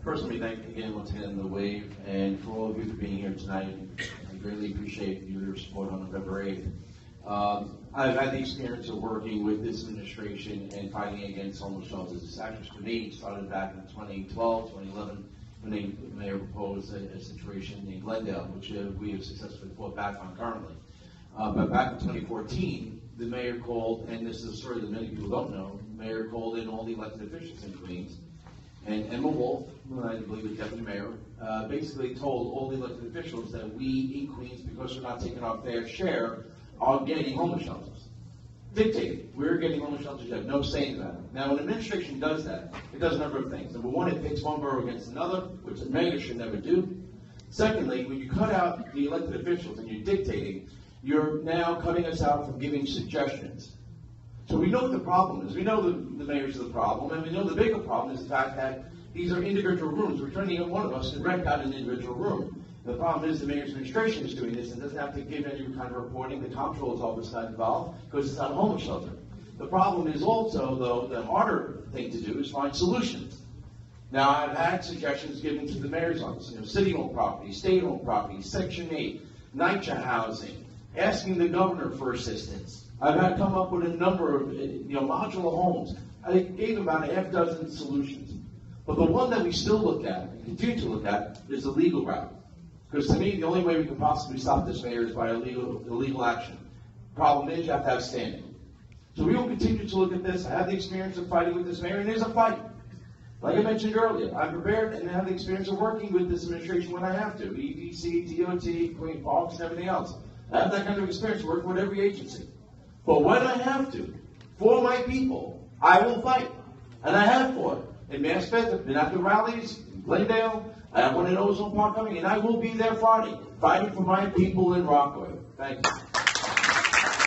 First, let me thank again once again the WAVE and for all of you for being here tonight. I greatly appreciate your support on November 8th. I've had the experience of working with this administration and fighting against homeless shelters. This actually, for me, started back in 2012, 2011, when the mayor proposed a situation in Glendale, which we have successfully fought back on currently. But back in 2014, the mayor called, and this is a story that many people don't know, the mayor called in all the elected officials in Queens, and Emma Wolf, who I believe is deputy mayor, basically told all the elected officials that we in Queens, because we're not taking our fair share, are getting homeless shelters. Dictating, we're getting homeless shelters, you have no say in that. Now, when administration does that, it does a number of things. Number one, it pits one borough against another, which the mayor should never do. Secondly, when you cut out the elected officials and you're dictating, you're now cutting us out from giving suggestions. So we know what the problem is. We know the mayor's the problem, and we know the bigger problem is the fact that these are individual rooms. We're turning in one of us to rent out an individual room. The problem is the mayor's administration is doing this and doesn't have to give any kind of reporting. The comptroller's office is not involved because it's not a homeless shelter. The problem is also, though, the harder thing to do is find solutions. Now, I've had suggestions given to the mayor's office, city-owned property, state-owned property, Section 8, NYCHA housing, asking the governor for assistance. I've had to come up with a number of modular homes. I gave about a half dozen solutions. But the one that we still look at, and continue to look at, is the legal route. Because to me, the only way we can possibly stop this mayor is by illegal action. Problem is, you have to have standing. So we will continue to look at this. I have the experience of fighting with this mayor, and it is a fight. Like I mentioned earlier, I'm prepared and have the experience of working with this administration when I have to. EDC, DOT, Queen Parks, and everything else. I have that kind of experience working with every agency. But when I have to, for my people, I will fight. And I have fought. In Maspeth, I've been at the rallies, in Glendale, I have one in Ozone Park coming, and I will be there Friday, fighting for my people in Rockaway. Thank you.